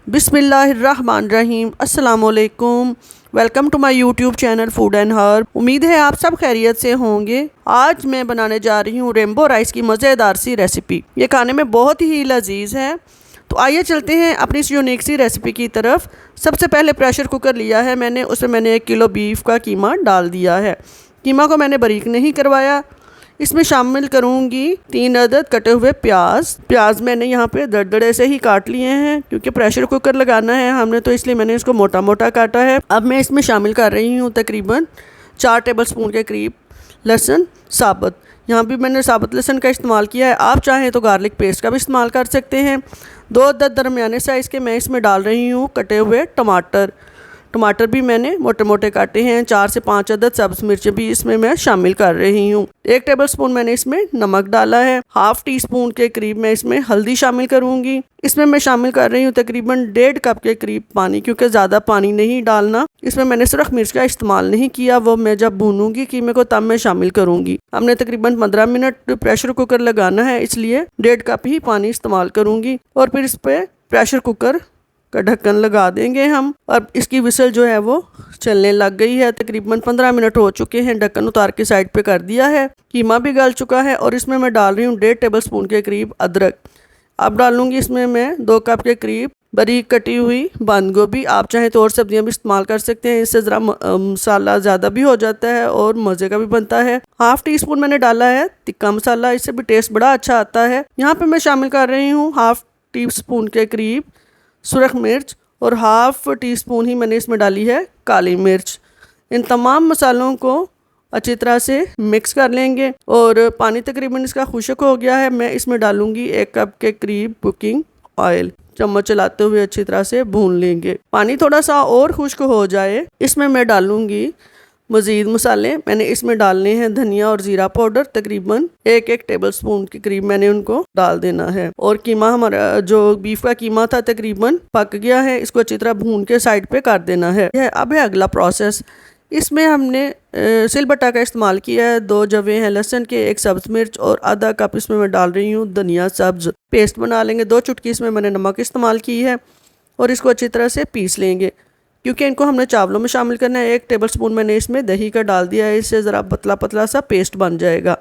बिस्मिल्लाहिर्रहमानिर्रहीम। अस्सलाम वालेकुम। Welcome to my YouTube channel food and herb. उम्मीद है आप सब खैरियत से होंगे। आज मैं बनाने जा रही हूँ रेनबो राइस की मज़ेदार सी रेसिपी। ये खाने में बहुत ही लजीज है। तो आइए चलते हैं अपनी इस यूनिक सी रेसिपी की तरफ। सबसे पहले प्रेशर कुकर लिया है मैंने, उसमें मैंने 1 किलो बीफ का कीमा डाल दिया है। कीमा को मैंने बारीक नहीं करवाया। इसमें शामिल करूंगी 3 अदद कटे हुए प्याज मैंने यहाँ पे दरदरे से ही काट लिए हैं, क्योंकि प्रेशर कुकर लगाना है हमने, तो इसलिए मैंने इसको मोटा मोटा काटा है। अब मैं इसमें शामिल कर रही हूँ तकरीबन 4 टेबलस्पून के करीब लहसुन साबुत। यहाँ भी मैंने साबुत लहसुन का इस्तेमाल किया है। आप चाहें तो गार्लिक पेस्ट का भी इस्तेमाल कर सकते हैं। 2 अदद दरमियाने साइज़ के मैं इसमें डाल रही हूँ कटे हुए टमाटर भी मैंने मोटे मोटे काटे हैं। 4 से 5 अदद सब्ज़ मिर्चें भी इसमें मैं शामिल कर रही हूँ। 1 टेबलस्पून मैंने इसमें नमक डाला है। हाफ टी स्पून के करीब मैं इसमें हल्दी शामिल करूँगी। इसमें मैं शामिल कर रही हूँ तकरीबन 1.5 कप के करीब पानी, क्योंकि ज़्यादा पानी नहीं डालना। इसमें मैंने सुरख मिर्च का इस्तेमाल नहीं किया, वो मैं जब भूनूंगी कीमे को तब मैं शामिल करूँगी। हमने तकरीबन 15 मिनट प्रेशर कुकर लगाना है, इसलिए 1.5 कप ही पानी इस्तेमाल करूँगी। और फिर इस पर प्रेशर कुकर का ढक्कन लगा देंगे हम। अब इसकी विसल जो है वो चलने लग गई है। तकरीबन 15 मिनट हो चुके हैं। ढक्कन उतार के साइड पे कर दिया है। कीमा भी गल चुका है और इसमें मैं डाल रही हूँ 1.5 टेबलस्पून के करीब अदरक। अब डालूंगी इसमें मैं 2 कप के करीब बारीक कटी हुई बंद गोभी। आप चाहें तो और सब्जियां भी इस्तेमाल कर सकते हैं, इससे ज़रा मसाला ज़्यादा भी हो जाता है और मज़े का भी बनता है। हाफ टी स्पून मैंने डाला है तिक्का मसाला, इससे भी टेस्ट बड़ा अच्छा आता है। यहाँ पे मैं शामिल कर रही हूँ हाफ टी स्पून के करीब सुरख मिर्च और हाफ टी स्पून ही मैंने इसमें डाली है काली मिर्च। इन तमाम मसालों को अच्छी तरह से मिक्स कर लेंगे और पानी तकरीबन इसका खुश्क हो गया है। मैं इसमें डालूंगी 1 कप के करीब कुकिंग ऑयल। चम्मच चलाते हुए अच्छी तरह से भून लेंगे। पानी थोड़ा सा और खुश्क हो जाए, इसमें मैं डालूंगी मज़ीद मसाले। मैंने इसमें डालने हैं धनिया और ज़ीरा पाउडर, तकरीबन 1 टेबलस्पून के करीब मैंने उनको डाल देना है। और कीमा हमारा जो बीफ का कीमा था तकरीबन पक गया है, इसको अच्छी तरह भून के साइड पे कर देना है। अब है अगला प्रोसेस। इसमें हमने सिलबट्टा का इस्तेमाल किया है। 2 जवे हैं लहसुन के, 1 सब्ज़ मिर्च और आधा कप इसमें मैं डाल रही हूँ धनिया सब्ज़। पेस्ट बना लेंगे। 2 चुटकी इसमें मैंने नमक इस्तेमाल की है और इसको अच्छी तरह से पीस लेंगे, क्योंकि इनको हमने चावलों में शामिल करना है। 1 टेबलस्पून मैंने इसमें दही का डाल दिया है, इससे ज़रा पतला पतला सा पेस्ट बन जाएगा।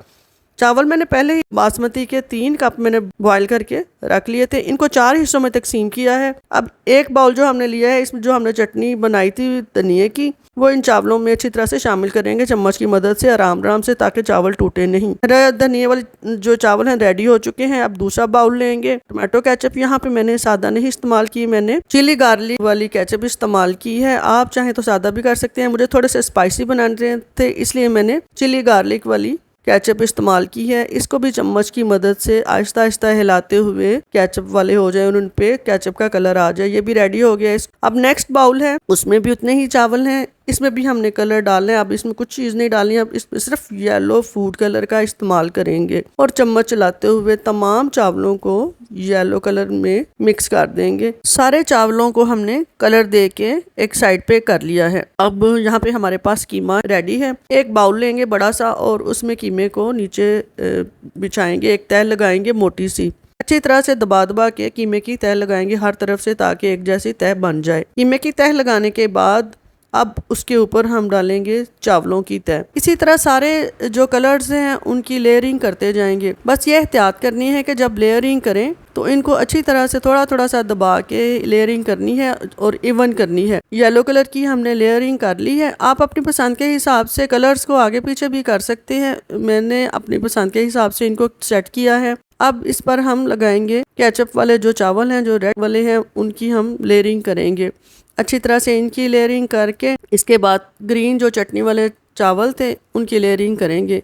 चावल मैंने पहले ही बासमती के 3 कप मैंने बॉईल करके रख लिए थे। इनको 4 हिस्सों में तकसीम किया है। अब 1 बाउल जो हमने लिया है, इसमें जो हमने चटनी बनाई थी धनिए की, वो इन चावलों में अच्छी तरह से शामिल करेंगे चम्मच की मदद से, आराम से, ताकि चावल टूटे नहीं। धनिए वाले जो चावल हैं रेडी हो चुके हैं। अब दूसरा बाउल लेंगे। टमाटो केचप यहाँ पे मैंने सादा नहीं इस्तेमाल की, मैंने चिली गार्लिक वाली केचप इस्तेमाल की है। आप चाहें तो सादा भी कर सकते हैं। मुझे थोड़े से स्पाइसी बनाने थे, इसलिए मैंने चिली गार्लिक वाली केचप इस्तेमाल की है। इसको भी चम्मच की मदद से आहिस्ता आहिस्ता हिलाते हुए केचप वाले हो जाए और उन पे केचप का कलर आ जाए। ये भी रेडी हो गया। अब नेक्स्ट बाउल है, उसमें भी उतने ही चावल हैं। इसमें भी हमने कलर डालना है। अब इसमें कुछ चीज़ नहीं डालनी है। अब इसमें सिर्फ येलो फूड कलर का इस्तेमाल करेंगे और चम्मच चलाते हुए तमाम चावलों को येलो कलर में मिक्स कर देंगे। सारे चावलों को हमने कलर दे के एक साइड पे कर लिया है। अब यहाँ पे हमारे पास कीमा रेडी है। एक बाउल लेंगे बड़ा सा और उसमें कीमे को नीचे बिछाएंगे, एक तह लगाएंगे मोटी सी। अच्छी तरह से दबा के कीमे की तह लगाएंगे हर तरफ से, ताकि एक जैसी तह बन जाए। कीमे की तह लगाने के बाद अब उसके ऊपर हम डालेंगे चावलों की तह। इसी तरह सारे जो कलर्स हैं उनकी लेयरिंग करते जाएंगे। बस ये एहतियात करनी है कि जब लेयरिंग करें तो इनको अच्छी तरह से थोड़ा थोड़ा सा दबा के लेयरिंग करनी है और इवन करनी है। येलो कलर की हमने लेयरिंग कर ली है। आप अपनी पसंद के हिसाब से कलर्स को आगे पीछे भी कर सकते हैं। मैंने अपनी पसंद के हिसाब से इनको सेट किया है। अब इस पर हम लगाएंगे केचप वाले जो चावल हैं, जो रेड वाले हैं, उनकी हम लेयरिंग करेंगे। अच्छी तरह से इनकी लेयरिंग करके इसके बाद ग्रीन जो चटनी वाले चावल थे उनकी लेयरिंग करेंगे।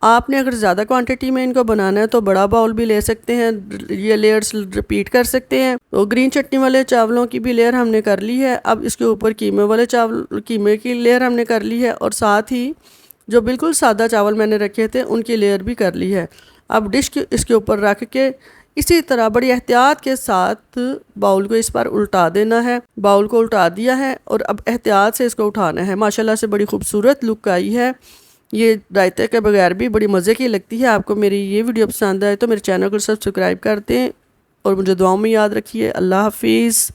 आपने अगर ज़्यादा क्वांटिटी में इनको बनाना है तो बड़ा बाउल भी ले सकते हैं, ये लेयर्स रिपीट कर सकते हैं। तो ग्रीन चटनी वाले चावलों की भी लेयर हमने कर ली है। अब इसके ऊपर कीमे वाले चावल, कीमे की लेयर हमने कर ली है और साथ ही जो बिल्कुल सादा चावल मैंने रखे थे उनकी लेयर भी कर ली है। अब डिश इसके ऊपर रख के इसी तरह बड़ी एहतियात के साथ बाउल को इस पर उल्टा देना है। बाउल को उल्टा दिया है और अब एहतियात से इसको उठाना है। माशाल्लाह से बड़ी खूबसूरत लुक आई है। ये रायते के बगैर भी बड़ी मज़े की लगती है। आपको मेरी ये वीडियो पसंद आए तो मेरे चैनल को सब्सक्राइब कर दें और मुझे दुआओं में याद रखिए। अल्लाह हाफिज़।